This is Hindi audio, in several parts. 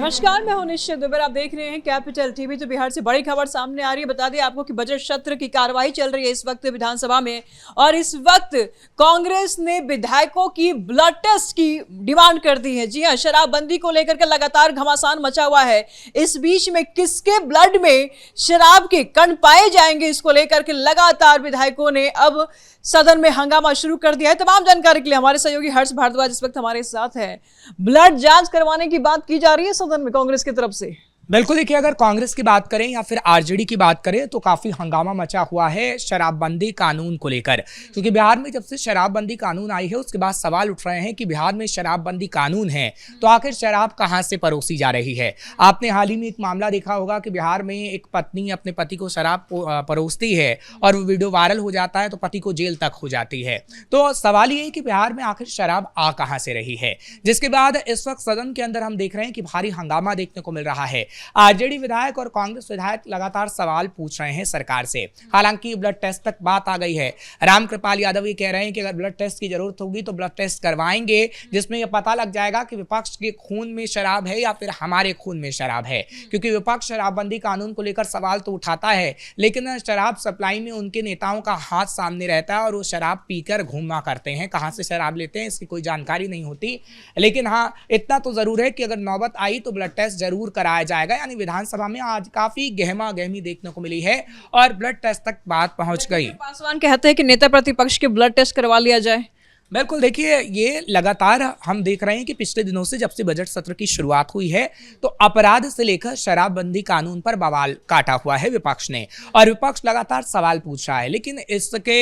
नमस्कार, मैं हूं निश्चित दुबे। आप देख रहे हैं कैपिटल टीवी। तो बिहार से बड़ी खबर सामने आ रही है। बता दें आपको कि बजट सत्र की कार्रवाई चल रही है इस वक्त विधानसभा में, और इस वक्त कांग्रेस ने विधायकों की ब्लड टेस्ट की डिमांड कर दी है। जी हां, शराबबंदी को लेकर के लगातार घमासान मचा हुआ है। इस बीच में किसके ब्लड में शराब के कण पाए जाएंगे, इसको लेकर के लगातार विधायकों ने अब सदन में हंगामा शुरू कर दिया है। तमाम जानकारी के लिए हमारे सहयोगी हर्ष भारद्वाज इस वक्त हमारे साथ है। ब्लड जांच करवाने की बात की जा रही है सदन में कांग्रेस की तरफ से। बिल्कुल, देखिए, अगर कांग्रेस की बात करें या फिर आरजेडी की बात करें तो काफी हंगामा मचा हुआ है शराबबंदी कानून को लेकर, क्योंकि बिहार में जब से शराबबंदी कानून आई है उसके बाद सवाल उठ रहे हैं कि बिहार में शराबबंदी कानून है तो आखिर शराब कहां से परोसी जा रही है। आपने हाल ही में एक मामला देखा होगा कि बिहार में एक पत्नी अपने पति को शराब परोसती है और वो वीडियो वायरल हो जाता है तो पति को जेल तक हो जाती है। तो सवाल ये है कि बिहार में आखिर शराब आ कहां से रही है, जिसके बाद इस वक्त सदन के अंदर हम देख रहे हैं कि भारी हंगामा देखने को मिल रहा है। आरजेडी विधायक और कांग्रेस विधायक लगातार सवाल पूछ रहे हैं सरकार से। हालांकि ब्लड टेस्ट तक बात आ गई है। रामकृपाल यादव ये कह रहे हैं कि अगर ब्लड टेस्ट की जरूरत होगी तो ब्लड टेस्ट करवाएंगे, जिसमें यह पता लग जाएगा कि विपक्ष के खून में शराब है या फिर हमारे खून में शराब है। क्योंकि विपक्ष शराबबंदी कानून को लेकर सवाल तो उठाता है, लेकिन शराब सप्लाई में उनके नेताओं का हाथ सामने रहता है और वो शराब पीकर घूमा करते हैं। कहां से शराब लेते हैं इसकी कोई जानकारी नहीं होती, लेकिन हाँ, इतना तो जरूर है कि अगर नौबत आई तो ब्लड टेस्ट जरूर कराया जाएगा। यानी विधानसभा में आज काफी गहमा गहमी देखने को मिली है और ब्लड टेस्ट तक बात पहुंच गई। पासवान कहते हैं कि नेता प्रतिपक्ष के ब्लड टेस्ट करवा लिया जाए। बिल्कुल, देखिए, ये लगातार हम देख रहे हैं कि पिछले दिनों से जब से बजट सत्र की शुरुआत हुई है तो अपराध से लेकर शराबबंदी कानून पर बवाल काटा हुआ है विपक्ष ने, और विपक्ष लगातार सवाल पूछ रहा है। लेकिन इसके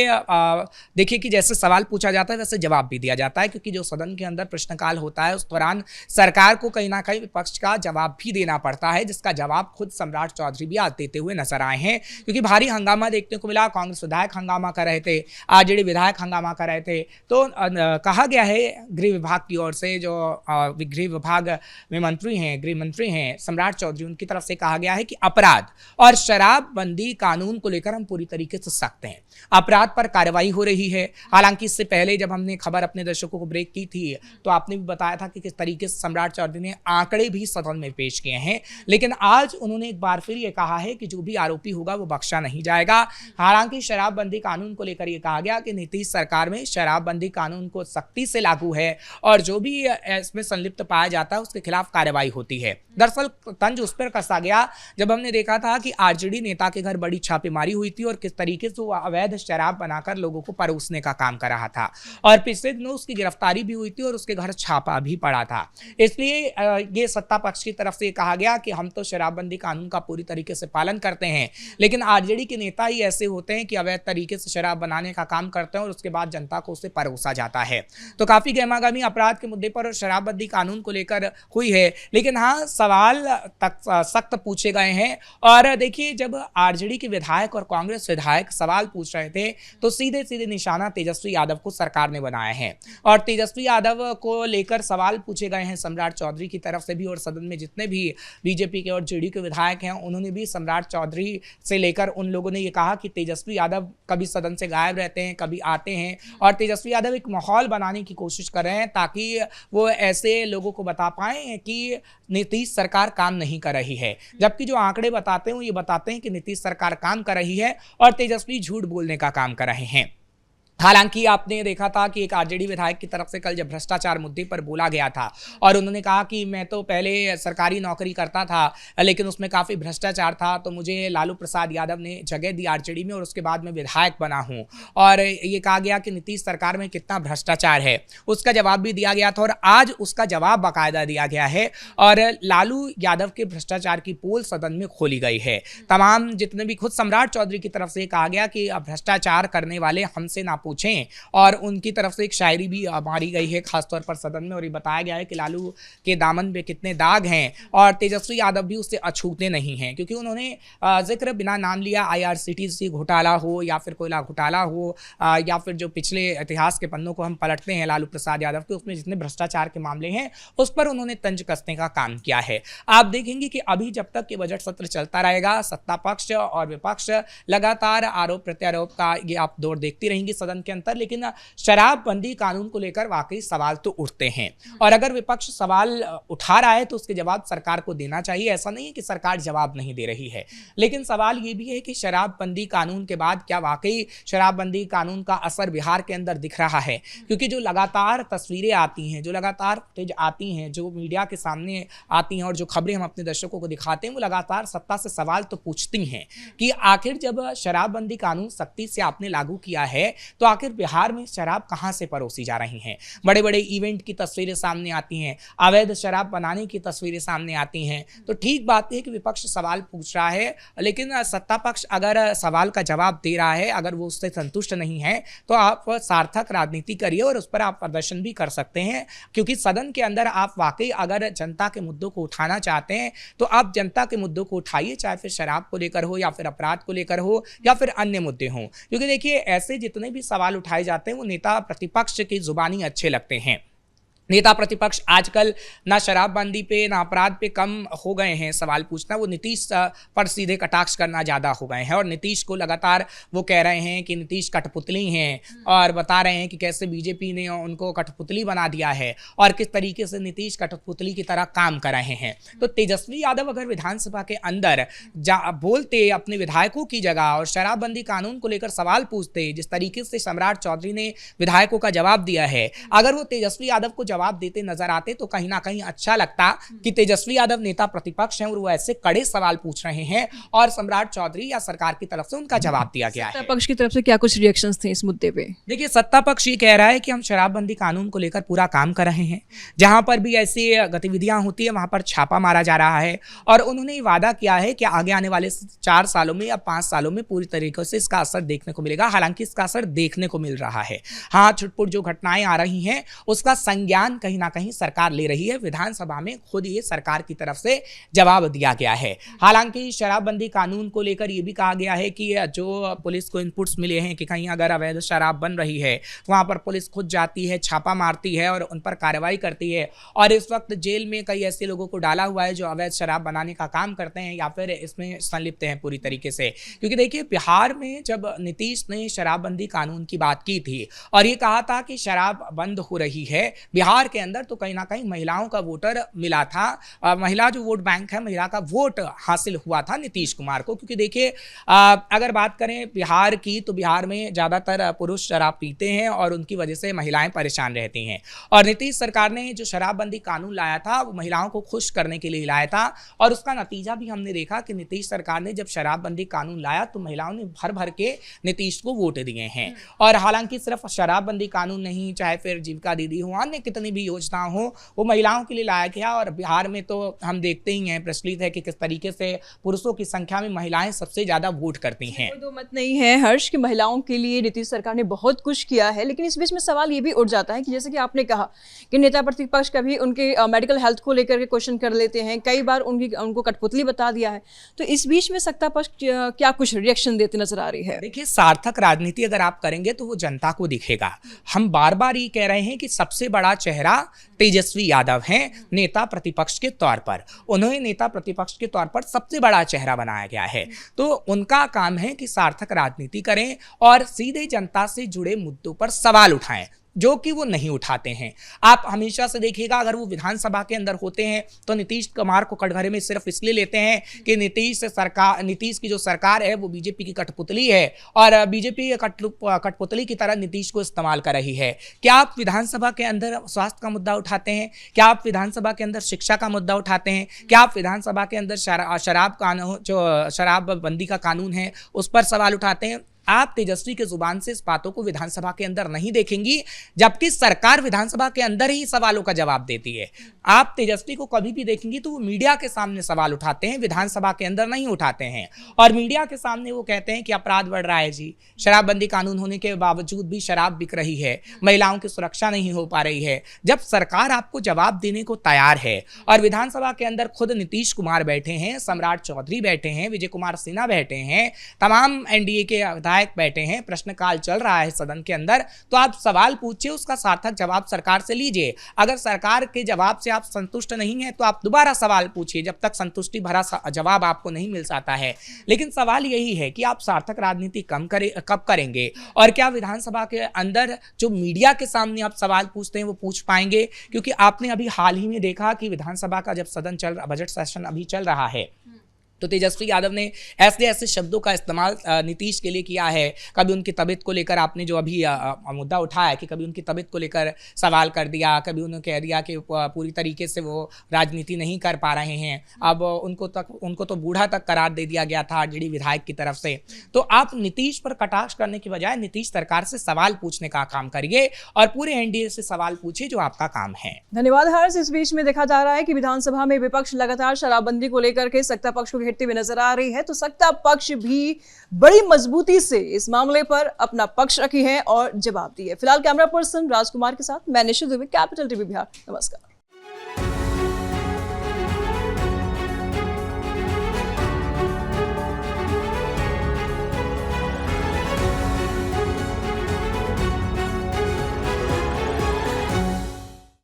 देखिए कि जैसे सवाल पूछा जाता है वैसे जवाब भी दिया जाता है, क्योंकि जो सदन के अंदर प्रश्नकाल होता है उस दौरान सरकार को कहीं ना कहीं विपक्ष का जवाब भी देना पड़ता है, जिसका जवाब खुद सम्राट चौधरी भी आज देते हुए नजर आए हैं। क्योंकि भारी हंगामा देखने को मिला। कांग्रेस विधायक हंगामा कर रहे थे, आरजेडी विधायक हंगामा कर रहे थे। तो कहा गया है गृह विभाग की ओर से, जो गृह विभाग में मंत्री हैं, गृह मंत्री हैं सम्राट चौधरी, उनकी तरफ से कहा गया है कि अपराध और शराबबंदी कानून को लेकर हम पूरी तरीके से सख्त हैं। अपराध पर कार्रवाई हो रही है। हालांकि इससे पहले जब हमने खबर अपने दर्शकों को ब्रेक की थी तो आपने भी बताया था कि किस तरीके से सम्राट चौधरी ने आंकड़े भी सदन में पेश किए हैं, लेकिन आज उन्होंने एक बार फिर ये कहा है कि जो भी आरोपी होगा वो बख्शा नहीं जाएगा। हालांकि शराबबंदी कानून को लेकर यह कहा गया कि नीतीश सरकार में शराबबंदी कानून को सख्ती से लागू है और जो भी इसमें संलिप्त पाया जाता है उसके खिलाफ कार्रवाई होती है। दरअसल तंज उस पर कसा गया जब हमने देखा था कि आरजेडी नेता के घर बड़ी छापेमारी हुई थी और किस तरीके से वो अवैध शराब बनाकर लोगों को परोसने का काम कर रहा था, और पिछले दिनों उसकी गिरफ्तारी भी हुई थी और उसके घर छापा भी पड़ा था। इसलिए ये सत्ता पक्ष की तरफ से कहा गया कि हम तो शराबबंदी कानून का पूरी तरीके से पालन करते हैं, लेकिन आरजेडी के नेता ही ऐसे होते हैं कि अवैध तरीके से शराब बनाने का काम करते हैं और उसके बाद जनता को उसे परोसा जाता है। तो काफी गहमागहमी अपराध के मुद्दे पर और शराबबंदी कानून को लेकर हुई है, लेकिन हाँ, सवाल तक सख्त पूछे गए हैं। और देखिए, जब आरजेडी के विधायक और कांग्रेस विधायक सवाल पूछ रहे थे तो सीधे सीधे निशाना तेजस्वी यादव को सरकार ने बनाया है, और तेजस्वी यादव को लेकर सवाल पूछे गए हैं सम्राट चौधरी की तरफ से भी, और सदन में जितने भी बीजेपी के और जेडीयू के विधायक हैं उन्होंने भी सम्राट चौधरी से लेकर उन लोगों ने ये कहा कि तेजस्वी यादव कभी सदन से गायब रहते हैं, कभी आते हैं, और तेजस्वी यादव एक माहौल बनाने की कोशिश कर रहे हैं ताकि वो ऐसे लोगों को बता पाएं कि नीतीश सरकार काम नहीं कर रही है, जबकि जो आंकड़े बताते हैं वो ये बताते हैं कि नीतीश सरकार काम कर रही है और तेजस्वी झूठ बोलने का काम कर रहे हैं। हालांकि आपने देखा था कि एक आरजेडी विधायक की तरफ से कल जब भ्रष्टाचार मुद्दे पर बोला गया था और उन्होंने कहा कि मैं तो पहले सरकारी नौकरी करता था लेकिन उसमें काफ़ी भ्रष्टाचार था, तो मुझे लालू प्रसाद यादव ने जगह दी आरजेडी में और उसके बाद मैं विधायक बना हूं। और ये कहा गया कि नीतीश सरकार में कितना भ्रष्टाचार है, उसका जवाब भी दिया गया था और आज उसका जवाब बाकायदा दिया गया है और लालू यादव के भ्रष्टाचार की पोल सदन में खोली गई है। तमाम जितने भी, खुद सम्राट चौधरी की तरफ से कहा गया कि भ्रष्टाचार करने वाले हमसे ना पूछें, और उनकी तरफ से एक शायरी भी मारी गई है खासतौर पर सदन में, और ये बताया गया है कि लालू के दामन पे कितने दाग हैं और तेजस्वी यादव भी उससे अछूते नहीं हैं, क्योंकि उन्होंने जिक्र बिना नाम लिया IRCTC घोटाला हो या फिर कोयला घोटाला हो या फिर जो पिछले इतिहास के पन्नों को हम पलटते हैं लालू प्रसाद यादव के, उसमें जितने भ्रष्टाचार के मामले हैं उस पर उन्होंने तंज कसने का काम किया है। आप देखेंगे कि अभी जब तक ये बजट सत्र चलता रहेगा, सत्ता पक्ष और विपक्ष लगातार आरोप प्रत्यारोप का ये आप दौर देखती रहेंगी सदन सदन के अंदर, लेकिन शराबबंदी कानून को लेकर वाकई सवाल तो उठते हैं। और अगर विपक्ष सवाल उठा रहा है तो उसके जवाब सरकार को देना चाहिए। ऐसा नहीं है कि सरकार जवाब नहीं दे रही है, लेकिन सवाल ये भी है कि शराबबंदी कानून के बाद क्या वाकई शराबबंदी कानून का असर बिहार के अंदर दिख रहा है? क्योंकि जो लगातार तस्वीरें आती हैं, जो लगातार फुटेज आती हैं, जो मीडिया के सामने आती हैं और जो खबरें हम अपने दर्शकों को दिखाते हैं, वो लगातार सत्ता से सवाल तो पूछती हैं कि आखिर जब शराबबंदी कानून सख्ती से आपने लागू किया है तो आखिर बिहार में शराब कहां से परोसी जा रही हैं? बड़े बड़े इवेंट की तस्वीरें सामने आती हैं, अवैध शराब बनाने की तस्वीरें सामने आती हैं। तो ठीक बात है कि विपक्ष सवाल पूछ रहा है, लेकिन सत्ता पक्ष अगर सवाल का जवाब दे रहा है, अगर वो उससे संतुष्ट नहीं है तो आप सार्थक राजनीति करिए और उस पर आप प्रदर्शन भी कर सकते हैं। क्योंकि सदन के अंदर आप वाकई अगर जनता के मुद्दों को उठाना चाहते हैं तो आप जनता के मुद्दों को उठाइए, चाहे फिर शराब को लेकर हो या फिर अपराध को लेकर हो या फिर अन्य मुद्दे हों। क्योंकि देखिए, ऐसे जितने भी सवाल उठाए जाते हैं वो नेता प्रतिपक्ष की जुबानी अच्छे लगते हैं। नेता प्रतिपक्ष आजकल ना शराबबंदी पे ना अपराध पे कम हो गए हैं सवाल पूछना, वो नीतीश पर सीधे कटाक्ष करना ज़्यादा हो गए हैं। और नीतीश को लगातार वो कह रहे हैं कि नीतीश कठपुतली हैं और बता रहे हैं कि कैसे बीजेपी ने उनको कठपुतली बना दिया है और किस तरीके से नीतीश कठपुतली की तरह काम कर रहे हैं। तो तेजस्वी यादव अगर विधानसभा के अंदर बोलते अपने विधायकों की जगह और शराबबंदी कानून को लेकर सवाल पूछते, जिस तरीके से सम्राट चौधरी ने विधायकों का जवाब दिया है, अगर वो तेजस्वी यादव को जवाब देते नजर आते तो कहीं ना कहीं अच्छा लगता कि तेजस्वी यादव नेता प्रतिपक्ष हैं और वो ऐसे कड़े सवाल पूछ रहे हैं और सम्राट चौधरी या सरकार की तरफ से उनका जवाब दिया गया है। सत्ता पक्ष की तरफ से क्या कुछ रिएक्शंस थे इस मुद्दे पे? देखिए, सत्ता पक्ष ये कह रहा है कि हम शराबबंदी कानून को लेकर पूरा काम कर रहे हैं, जहां पर भी ऐसी गतिविधियां होती है वहां पर छापा मारा जा रहा है। और उन्होंने ये वादा किया है कि आगे आने वाले 4 सालों में या 5 सालों में पूरी तरीके से इसका असर देखने को मिलेगा। हालांकि इसका असर देखने को मिल रहा है, हाँ, छुटपुट जो घटनाएं आ रही हैं उसका संज्ञान कहीं ना कहीं सरकार ले रही है। विधानसभा में खुद ये सरकार की तरफ से जवाब दिया गया है। हालांकि शराबबंदी कानून को लेकर ये भी कहा गया है कि जो पुलिस को इनपुट्स मिले हैं कि कहीं अगर अवैध शराब बन रही है वहां पर पुलिस खुद जाती है, छापा मारती है और उन पर कार्रवाई करती है। और इस वक्त जेल में कई ऐसे लोगों को डाला हुआ है जो अवैध शराब बनाने का काम करते हैं या फिर इसमें संलिप्त हैं पूरी तरीके से। क्योंकि देखिए, बिहार में जब नीतीश ने शराबबंदी कानून की बात की थी और ये कहा था कि शराब बंद हो रही है बिहार के अंदर, तो कहीं ना कहीं महिलाओं का वोटर मिला था। महिला जो वोट बैंक है, महिला का वोट हासिल हुआ था नीतीश कुमार को। क्योंकि देखिए, अगर बात करें बिहार की तो बिहार में ज़्यादातर पुरुष शराब पीते हैं और उनकी वजह से महिलाएं परेशान रहती हैं। और नीतीश सरकार ने जो शराबबंदी कानून लाया था वो महिलाओं को खुश करने के लिए लाया था और उसका नतीजा भी हमने देखा कि नीतीश सरकार ने जब शराबबंदी कानून लाया तो महिलाओं ने भर भर के नीतीश को वोट दिए हैं। और हालांकि सिर्फ शराबबंदी कानून नहीं, चाहे फिर जीविका दीदी हो, अन्य कितनी भी योजना हो, वो महिलाओं के लिए लाया गया। और बिहार में तो हम देखते ही हैं, प्रचलित है कि किस तरीके से पुरुषों की संख्या में महिलाएं सबसे ज्यादा वोट करती हैं। कोई दो मत नहीं है हर्ष कि महिलाओं के लिए नीतीश सरकार ने बहुत कुछ किया है, लेकिन इस बीच में सवाल ये भी उठ जाता है कि जैसे कि आपने कहा कि नेता प्रतिपक्ष कभी उनके मेडिकल हेल्थ को लेकर के क्वेश्चन कर लेते हैं, कई बार उनको कठपुतली बता दिया है। तो इस बीच में सत्ता पक्ष क्या कुछ रिएक्शन देते नजर आ रही है? देखिए, सार्थक राजनीति अगर आप करेंगे तो वो जनता को दिखेगा। हम बार बार ये कह रहे हैं कि सबसे बड़ा चेहरा तेजस्वी यादव हैं नेता प्रतिपक्ष के तौर पर। उन्हें नेता प्रतिपक्ष के तौर पर सबसे बड़ा चेहरा बनाया गया है। तो उनका काम है कि सार्थक राजनीति करें और सीधे जनता से जुड़े मुद्दों पर सवाल उठाएं, जो कि वो नहीं उठाते हैं। आप हमेशा से देखिएगा, अगर वो विधानसभा के अंदर होते हैं तो नीतीश कुमार को कटघरे में सिर्फ इसलिए लेते हैं कि नीतीश की जो सरकार है वो बीजेपी की कठपुतली है और बीजेपी कठपुतली की तरह नीतीश को इस्तेमाल कर रही है। क्या आप विधानसभा के अंदर स्वास्थ्य का मुद्दा उठाते हैं? क्या आप विधानसभा के अंदर शिक्षा का मुद्दा उठाते हैं? क्या आप विधानसभा के अंदर शराबबंदी का कानून है उस पर सवाल उठाते हैं? आप तेजस्वी के जुबान से इस बातों को विधानसभा के अंदर नहीं देखेंगी, जबकि सरकार विधानसभा के अंदर ही सवालों का जवाब देती है। आप तेजस्वी को कभी भी देखेंगी तो वो मीडिया के सामने सवाल उठाते हैं, विधानसभा के अंदर नहीं उठाते हैं। और मीडिया के सामने वो कहते हैं कि अपराध बढ़ रहा है जी, शराबबंदी कानून होने के बावजूद भी शराब बिक रही है, महिलाओं की सुरक्षा नहीं हो पा रही है। जब सरकार आपको जवाब देने को तैयार है और विधानसभा के अंदर खुद नीतीश कुमार बैठे हैं, सम्राट चौधरी बैठे हैं, विजय कुमार सिन्हा बैठे हैं, तमाम एनडीए के विधायक बैठे हैं, प्रश्नकाल चल रहा है सदन के अंदर, तो आप सवाल पूछिए, उसका सार्थक जवाब सरकार से लीजिए। अगर सरकार के जवाब से आप संतुष्ट नहीं है तो आप दोबारा सवाल पूछिए, जब तक संतुष्टि भरा जवाब आपको नहीं मिल जाता है। लेकिन सवाल यही है कि आप सार्थक राजनीति कब करेंगे, और क्या विधानसभा के अंदर जो मीडिया के सामने आप सवाल पूछते हैं वो पूछ पाएंगे? क्योंकि आपने अभी हाल ही में देखा कि विधानसभा का जब सदन बजट सेशन अभी चल रहा है, तो तेजस्वी यादव ने ऐसे ऐसे शब्दों का इस्तेमाल नीतीश के लिए किया है। कभी उनकी तबीयत को लेकर आपने जो अभी मुद्दा उठाया कि कभी उनकी तबीयत को लेकर सवाल कर दिया, कभी उन्होंने कह दिया कि पूरी तरीके से वो राजनीति नहीं कर पा रहे हैं। अब उनको तो बूढ़ा तक करार दे दिया गया था आरजेडी विधायक की तरफ से। तो आप नीतीश पर कटाक्ष करने की बजाय नीतीश सरकार से सवाल पूछने का काम करिए और पूरे एनडीए से सवाल पूछिए, जो आपका काम है। धन्यवाद हर्ष। इस बीच में देखा जा रहा है कि विधानसभा में विपक्ष लगातार शराबबंदी को लेकर के सत्ता पक्ष को घेरते हुए नजर आ रही है, तो सत्ता पक्ष भी बड़ी मजबूती से इस मामले पर अपना पक्ष रखी है और जवाब दिए। फिलहाल कैमरा पर्सन राजकुमार के साथ मैं निशा दुबे, कैपिटल टीवी बिहार। नमस्कार।